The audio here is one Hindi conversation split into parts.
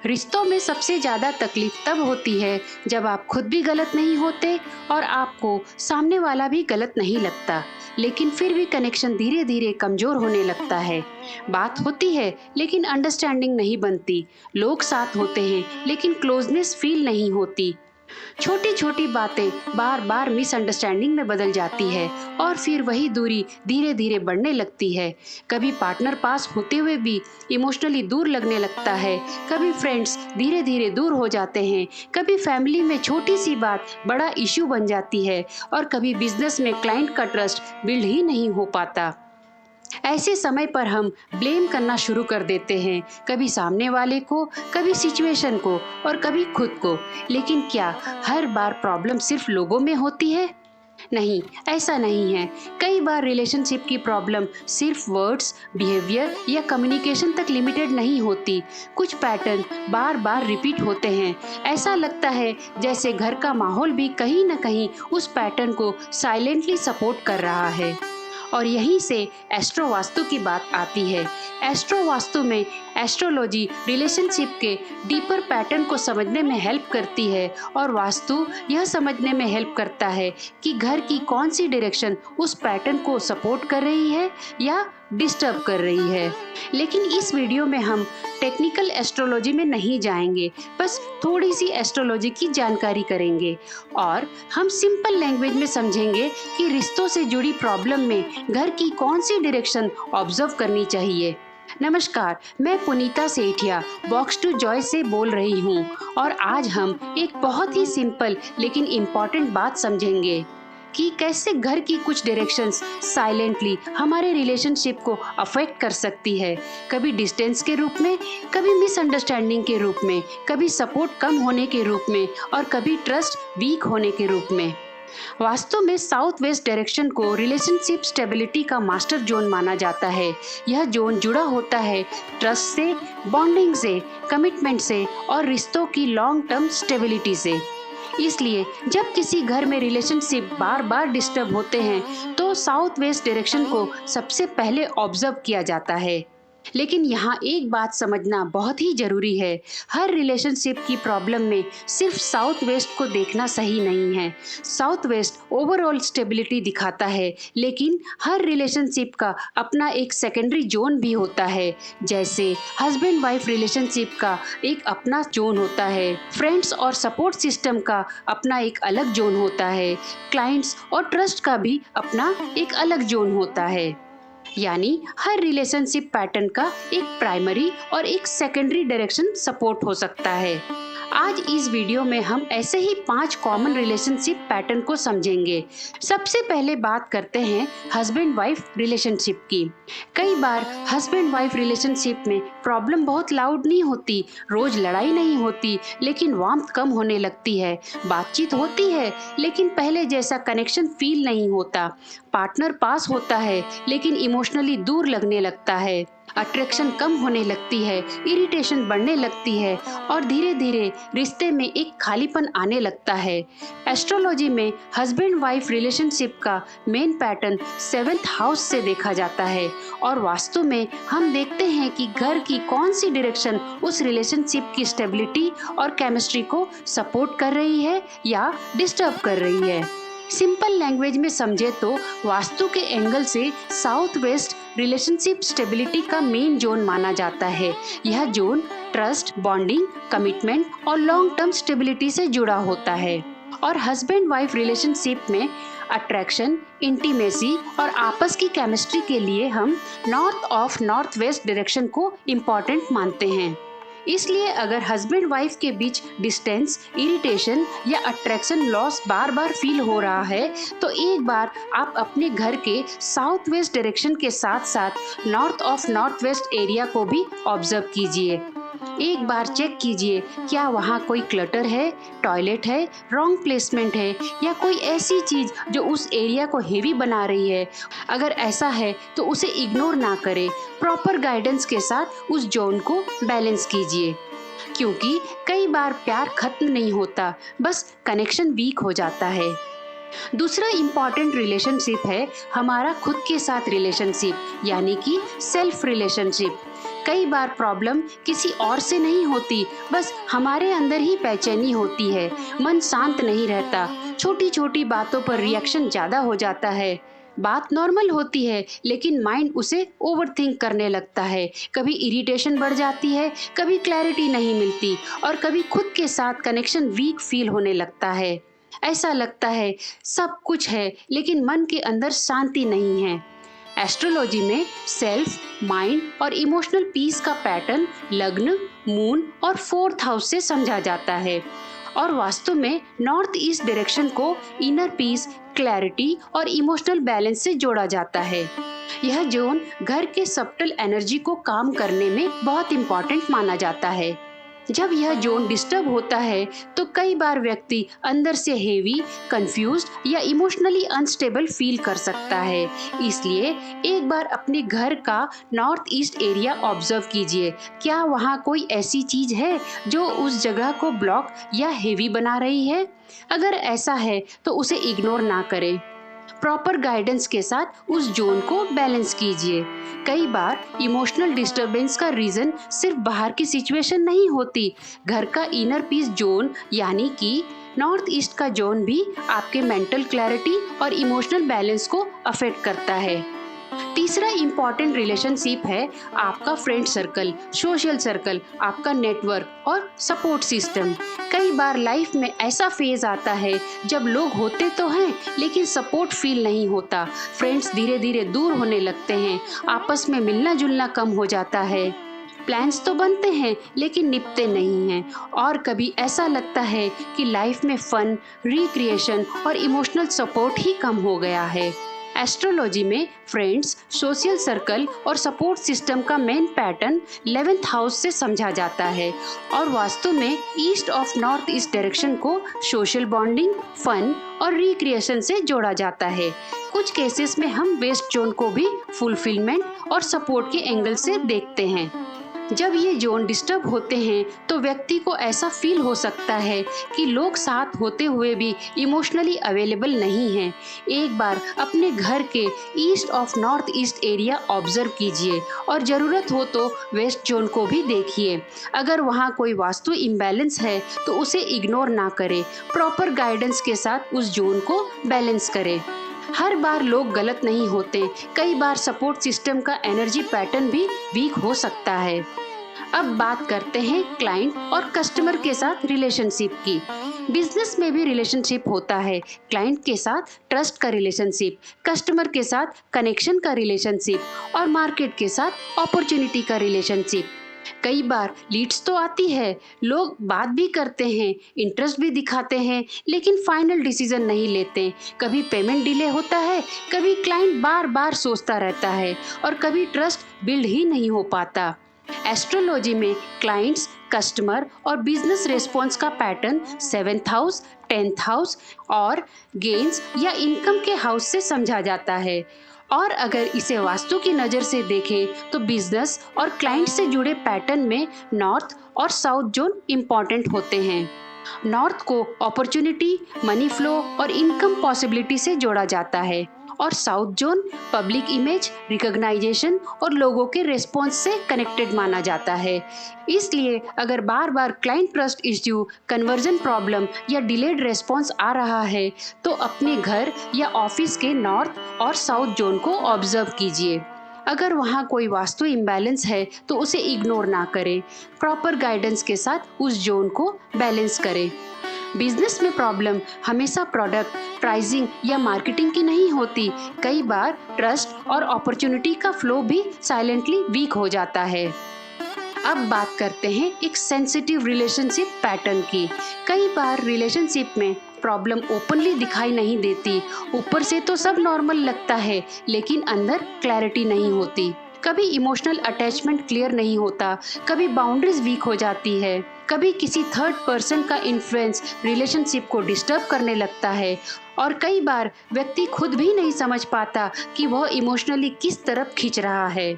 रिश्तों में सबसे ज़्यादा तकलीफ तब होती है जब आप खुद भी गलत नहीं होते और आपको सामने वाला भी गलत नहीं लगता, लेकिन फिर भी कनेक्शन धीरे धीरे कमजोर होने लगता है। बात होती है लेकिन अंडरस्टैंडिंग नहीं बनती। लोग साथ होते हैं लेकिन क्लोजनेस फील नहीं होती। छोटी छोटी बातें बार बार मिसअंडरस्टैंडिंग में बदल जाती है और फिर वही दूरी धीरे धीरे बढ़ने लगती है। कभी पार्टनर पास होते हुए भी इमोशनली दूर लगने लगता है, कभी फ्रेंड्स धीरे धीरे दूर हो जाते हैं, कभी फैमिली में छोटी सी बात बड़ा इश्यू बन जाती है और कभी बिजनेस में क्लाइंट का ट्रस्ट बिल्ड ही नहीं हो पाता। ऐसे समय पर हम ब्लेम करना शुरू कर देते हैं, कभी सामने वाले को, कभी सिचुएशन को और कभी खुद को। लेकिन क्या हर बार प्रॉब्लम सिर्फ लोगों में होती है? नहीं, ऐसा नहीं है। कई बार रिलेशनशिप की प्रॉब्लम सिर्फ वर्ड्स, बिहेवियर या कम्युनिकेशन तक लिमिटेड नहीं होती। कुछ पैटर्न बार बार रिपीट होते हैं। ऐसा लगता है जैसे घर का माहौल भी कहीं न कहीं उस पैटर्न को साइलेंटली सपोर्ट कर रहा है। और यहीं से एस्ट्रो वास्तु की बात आती है। एस्ट्रो वास्तु में एस्ट्रोलॉजी रिलेशनशिप के डीपर पैटर्न को समझने में हेल्प करती है और वास्तु यह समझने में हेल्प करता है कि घर की कौन सी डायरेक्शन उस पैटर्न को सपोर्ट कर रही है या डिस्टर्ब कर रही है। लेकिन इस वीडियो में हम टेक्निकल एस्ट्रोलॉजी में नहीं जाएंगे, बस थोड़ी सी एस्ट्रोलॉजी की जानकारी करेंगे और हम सिंपल लैंग्वेज में समझेंगे कि रिश्तों से जुड़ी प्रॉब्लम में घर की कौन सी डायरेक्शन ऑब्जर्व करनी चाहिए। नमस्कार, मैं पुनीता सेठिया बॉक्स टू जॉय से बोल रही हूँ और आज हम एक बहुत ही सिंपल लेकिन इम्पॉर्टेंट बात समझेंगे कि कैसे घर की कुछ डायरेक्शंस साइलेंटली हमारे रिलेशनशिप को अफेक्ट कर सकती है। कभी डिस्टेंस के रूप में, कभी मिसअंडरस्टैंडिंग के रूप में, कभी सपोर्ट कम होने के रूप में और कभी ट्रस्ट वीक होने के रूप में। वास्तव में साउथ वेस्ट डायरेक्शन को रिलेशनशिप स्टेबिलिटी का मास्टर जोन माना जाता है। यह जोन जुड़ा होता है ट्रस्ट से, बॉन्डिंग से, कमिटमेंट से और रिश्तों की लॉन्ग टर्म स्टेबिलिटी से। इसलिए जब किसी घर में रिलेशनशिप बार बार डिस्टर्ब होते हैं तो साउथ वेस्ट डायरेक्शन को सबसे पहले ऑब्जर्व किया जाता है। लेकिन यहाँ एक बात समझना बहुत ही जरूरी है, हर रिलेशनशिप की प्रॉब्लम में सिर्फ साउथ वेस्ट को देखना सही नहीं है। साउथ वेस्ट ओवरऑल स्टेबिलिटी दिखाता है, लेकिन हर रिलेशनशिप का अपना एक सेकेंडरी जोन भी होता है। जैसे हस्बैंड वाइफ रिलेशनशिप का एक अपना जोन होता है, फ्रेंड्स और सपोर्ट सिस्टम का अपना एक अलग जोन होता है, क्लाइंट्स और ट्रस्ट का भी अपना एक अलग जोन होता है। यानी हर रिलेशनशिप पैटर्न का एक प्राइमरी और एक सेकेंडरी डायरेक्शन सपोर्ट हो सकता है। आज इस वीडियो में हम ऐसे ही 5 कॉमन रिलेशनशिप पैटर्न को समझेंगे। सबसे पहले बात करते हैं हस्बैंड वाइफ रिलेशनशिप की। कई बार हस्बैंड वाइफ रिलेशनशिप में प्रॉब्लम बहुत लाउड नहीं होती, रोज लड़ाई नहीं होती, लेकिन वार्मथ कम होने लगती है। बातचीत होती है लेकिन पहले जैसा कनेक्शन फील नहीं होता। पार्टनर पास होता है लेकिन इमोशनली दूर लगने लगता है। अट्रैक्शन कम होने लगती है, इरिटेशन बढ़ने लगती है और धीरे धीरे रिश्ते में एक खालीपन आने लगता है। एस्ट्रोलॉजी में हस्बैंड वाइफ रिलेशनशिप का मेन पैटर्न 7th हाउस से देखा जाता है और वास्तु में हम देखते हैं कि घर की कौन सी डायरेक्शन उस रिलेशनशिप की स्टेबिलिटी और केमिस्ट्री को सपोर्ट कर रही है या डिस्टर्ब कर रही है। सिंपल लैंग्वेज में समझे तो वास्तु के एंगल से साउथ वेस्ट रिलेशनशिप स्टेबिलिटी का मेन जोन माना जाता है। यह जोन ट्रस्ट, बॉन्डिंग, कमिटमेंट और लॉन्ग टर्म स्टेबिलिटी से जुड़ा होता है और हस्बैंड वाइफ रिलेशनशिप में अट्रैक्शन, इंटीमेसी और आपस की केमिस्ट्री के लिए हम north of north west direction को इम्पोर्टेंट मानते हैं। इसलिए अगर हस्बैंड वाइफ के बीच डिस्टेंस, इरिटेशन या अट्रैक्शन लॉस बार बार फील हो रहा है तो एक बार आप अपने घर के साउथ वेस्ट डायरेक्शन के साथ साथ north of north west area को भी ऑब्जर्व कीजिए। एक बार चेक कीजिए क्या वहाँ कोई क्लटर है, टॉयलेट है, रॉन्ग प्लेसमेंट है या कोई ऐसी चीज जो उस एरिया को हेवी बना रही है। अगर ऐसा है तो उसे इग्नोर ना करें, प्रॉपर गाइडेंस के साथ उस जोन को बैलेंस कीजिए, क्योंकि कई बार प्यार खत्म नहीं होता, बस कनेक्शन वीक हो जाता है। दूसरा इम्पॉर्टेंट रिलेशनशिप है हमारा खुद के साथ रिलेशनशिप, यानी कि सेल्फ रिलेशनशिप। कई बार प्रॉब्लम किसी और से नहीं होती, बस हमारे अंदर ही बेचैनी होती है। मन शांत नहीं रहता, छोटी छोटी बातों पर रिएक्शन ज्यादा हो जाता है। बात नॉर्मल होती है लेकिन माइंड उसे ओवरथिंक करने लगता है। कभी इरिटेशन बढ़ जाती है, कभी क्लैरिटी नहीं मिलती और कभी खुद के साथ कनेक्शन वीक फील होने लगता है। ऐसा लगता है सब कुछ है लेकिन मन के अंदर शांति नहीं है। एस्ट्रोलॉजी में सेल्फ, माइंड और इमोशनल पीस का पैटर्न लग्न, मून और फोर्थ हाउस से समझा जाता है और वास्तु में नॉर्थ ईस्ट डायरेक्शन को इनर पीस, क्लैरिटी और इमोशनल बैलेंस से जोड़ा जाता है। यह जोन घर के सबटल एनर्जी को काम करने में बहुत इम्पोर्टेंट माना जाता है। जब यह जोन डिस्टर्ब होता है तो कई बार व्यक्ति अंदर से हेवी, कंफ्यूज्ड या इमोशनली अनस्टेबल फील कर सकता है। इसलिए एक बार अपने घर का नॉर्थ ईस्ट एरिया ऑब्जर्व कीजिए। क्या वहाँ कोई ऐसी चीज है जो उस जगह को ब्लॉक या हेवी बना रही है? अगर ऐसा है तो उसे इग्नोर ना करें। प्रॉपर गाइडेंस के साथ उस जोन को बैलेंस कीजिए। कई बार इमोशनल डिस्टरबेंस का रीजन सिर्फ बाहर की सिचुएशन नहीं होती, घर का इनर पीस जोन यानी कि नॉर्थ ईस्ट का जोन भी आपके मेंटल क्लैरिटी और इमोशनल बैलेंस को अफेक्ट करता है। तीसरा इम्पॉर्टेंट रिलेशनशिप है आपका फ्रेंड सर्कल, सोशल सर्कल, आपका नेटवर्क और सपोर्ट सिस्टम। कई बार लाइफ में ऐसा फेज आता है जब लोग होते तो हैं लेकिन सपोर्ट फील नहीं होता। फ्रेंड्स धीरे धीरे दूर होने लगते हैं, आपस में मिलना जुलना कम हो जाता है। प्लान्स तो बनते हैं लेकिन निपटते नहीं हैं और कभी ऐसा लगता है कि लाइफ में फन, रिक्रिएशन और इमोशनल सपोर्ट ही कम हो गया है। एस्ट्रोलॉजी में फ्रेंड्स, सोशल सर्कल और सपोर्ट सिस्टम का मेन पैटर्न 11th हाउस से समझा जाता है और वास्तु में east of north east direction को सोशल बॉन्डिंग, फन और रिक्रिएशन से जोड़ा जाता है। कुछ केसेस में हम वेस्ट जोन को भी फुलफिलमेंट और सपोर्ट के एंगल से देखते हैं। जब ये जोन डिस्टर्ब होते हैं तो व्यक्ति को ऐसा फील हो सकता है कि लोग साथ होते हुए भी इमोशनली अवेलेबल नहीं हैं। एक बार अपने घर के east of north east area observe कीजिए और ज़रूरत हो तो वेस्ट जोन को भी देखिए। अगर वहाँ कोई वास्तु इम्बैलेंस है तो उसे इग्नोर ना करें, प्रॉपर गाइडेंस के साथ उस जोन को बैलेंस करें। हर बार लोग गलत नहीं होते, कई बार सपोर्ट सिस्टम का एनर्जी पैटर्न भी वीक हो सकता है। अब बात करते हैं क्लाइंट और कस्टमर के साथ रिलेशनशिप की। बिजनेस में भी रिलेशनशिप होता है, क्लाइंट के साथ ट्रस्ट का रिलेशनशिप, कस्टमर के साथ कनेक्शन का रिलेशनशिप और मार्केट के साथ अपॉर्चुनिटी का रिलेशनशिप। कई बार लीड्स तो आती है, लोग बात भी करते हैं, इंटरेस्ट भी दिखाते हैं लेकिन फाइनल डिसीजन नहीं लेते। कभी पेमेंट डिले होता है, कभी क्लाइंट बार बार सोचता रहता है और कभी ट्रस्ट बिल्ड ही नहीं हो पाता। एस्ट्रोलॉजी में क्लाइंट्स, कस्टमर और बिजनेस रेस्पॉन्स का pattern 7th house, 10th house और गेन्स या इनकम के हाउस से समझा जाता है। और अगर इसे वास्तु की नज़र से देखें तो बिजनेस और क्लाइंट से जुड़े पैटर्न में नॉर्थ और साउथ जोन इम्पॉर्टेंट होते हैं। नॉर्थ को अपॉर्चुनिटी, मनी फ्लो और इनकम पॉसिबिलिटी से जोड़ा जाता है और south zone public image, recognization और लोगों के रिस्पॉन्स से कनेक्टेड माना जाता है। इसलिए अगर बार बार client trust issue, conversion problem या डिलेड रिस्पॉन्स आ रहा है तो अपने घर या ऑफिस के नॉर्थ और साउथ जोन को ऑब्जर्व कीजिए। अगर वहाँ कोई वास्तु इम्बैलेंस है तो उसे इग्नोर ना करें, प्रॉपर गाइडेंस के साथ उस जोन को बैलेंस करें। बिजनेस में प्रॉब्लम हमेशा प्रोडक्ट, प्राइसिंग या मार्केटिंग की नहीं होती, कई बार ट्रस्ट और अपॉर्चुनिटी का फ्लो भी साइलेंटली वीक हो जाता है। अब बात करते हैं एक सेंसिटिव रिलेशनशिप पैटर्न की। कई बार रिलेशनशिप में प्रॉब्लम ओपनली दिखाई नहीं देती, ऊपर से तो सब नॉर्मल लगता है लेकिन अंदर क्लैरिटी नहीं होती। कभी इमोशनल अटैचमेंट क्लियर नहीं होता, कभी बाउंड्रीज वीक हो जाती है, कभी किसी थर्ड पर्सन का इन्फ्लुएंस रिलेशनशिप को डिस्टर्ब करने लगता है और कई बार व्यक्ति खुद भी नहीं समझ पाता कि वह इमोशनली किस तरफ खींच रहा है।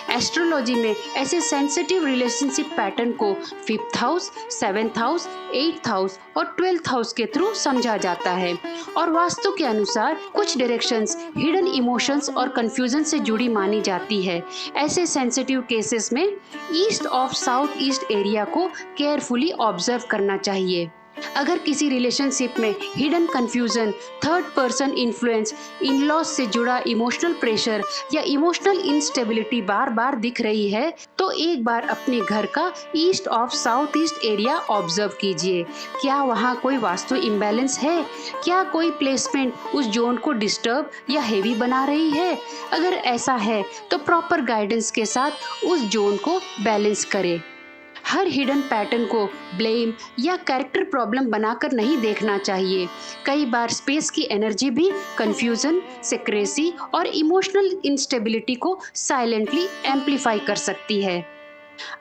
एस्ट्रोलॉजी में ऐसे सेंसिटिव रिलेशनशिप पैटर्न को 5th house, 7th house, 8th house और 12th हाउस के थ्रू समझा जाता है और वास्तु के अनुसार कुछ डायरेक्शंस हिडन इमोशंस और कंफ्यूजन से जुड़ी मानी जाती है। ऐसे सेंसिटिव केसेस में east of south east area को केयरफुली ऑब्जर्व करना चाहिए। अगर किसी रिलेशनशिप में hidden confusion, third person influence, in-laws से जुड़ा इमोशनल प्रेशर या इमोशनल इंस्टेबिलिटी बार बार दिख रही है तो एक बार अपने घर का east of south east area observe कीजिए। क्या वहाँ कोई वास्तु इम्बैलेंस है? क्या कोई प्लेसमेंट उस जोन को डिस्टर्ब या हेवी बना रही है? अगर ऐसा है तो प्रॉपर गाइडेंस के साथ उस जोन को बैलेंस करें। हर हिडन पैटर्न को ब्लेम या कैरेक्टर प्रॉब्लम बनाकर नहीं देखना चाहिए। कई बार स्पेस की एनर्जी भी कंफ्यूजन, सेक्रेसी और इमोशनल इंस्टेबिलिटी को साइलेंटली एम्पलीफाई कर सकती है।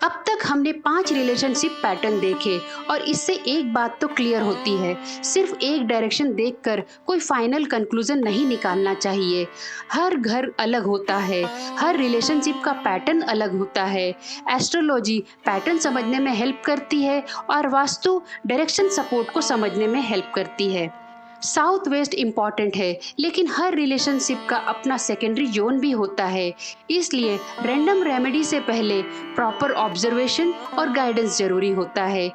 अब तक हमने 5 रिलेशनशिप पैटर्न देखे और इससे एक बात तो क्लियर होती है, सिर्फ एक डायरेक्शन देखकर कोई फाइनल कंक्लूजन नहीं निकालना चाहिए। हर घर अलग होता है, हर रिलेशनशिप का पैटर्न अलग होता है। एस्ट्रोलॉजी पैटर्न समझने में हेल्प करती है और वास्तु डायरेक्शन सपोर्ट को समझने में हेल्प करती है। साउथ वेस्ट इम्पॉर्टेंट है, लेकिन हर रिलेशनशिप का अपना सेकेंडरी जोन भी होता है। इसलिए रैंडम रेमेडी से पहले प्रॉपर ऑब्जर्वेशन और गाइडेंस जरूरी होता है,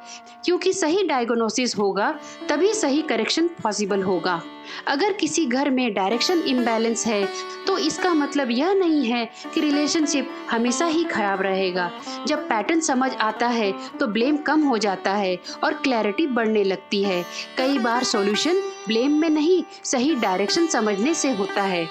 क्योंकि सही डायग्नोसिस होगा तभी सही करेक्शन पॉसिबल होगा। अगर किसी घर में डायरेक्शन इम्बैलेंस है तो इसका मतलब यह नहीं है कि रिलेशनशिप हमेशा ही खराब रहेगा। जब पैटर्न समझ आता है तो ब्लेम कम हो जाता है और क्लैरिटी बढ़ने लगती है। कई बार सॉल्यूशन ब्लेम में नहीं, सही डायरेक्शन समझने से होता है।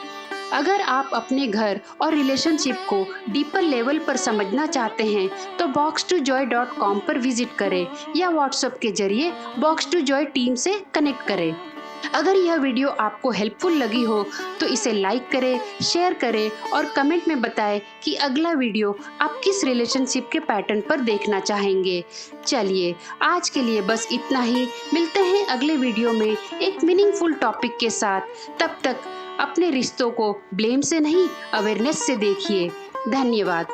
अगर आप अपने घर और रिलेशनशिप को डीपर लेवल पर समझना चाहते हैं तो box2joy.com पर विजिट करें या व्हाट्सएप के जरिए box2joy टीम से कनेक्ट करें। अगर यह वीडियो आपको हेल्पफुल लगी हो तो इसे लाइक करें, शेयर करें और कमेंट में बताएं कि अगला वीडियो आप किस रिलेशनशिप के पैटर्न पर देखना चाहेंगे। चलिए आज के लिए बस इतना ही। मिलते हैं अगले वीडियो में एक मीनिंगफुल टॉपिक के साथ। तब तक अपने रिश्तों को ब्लेम से नहीं, अवेयरनेस से देखिए। धन्यवाद।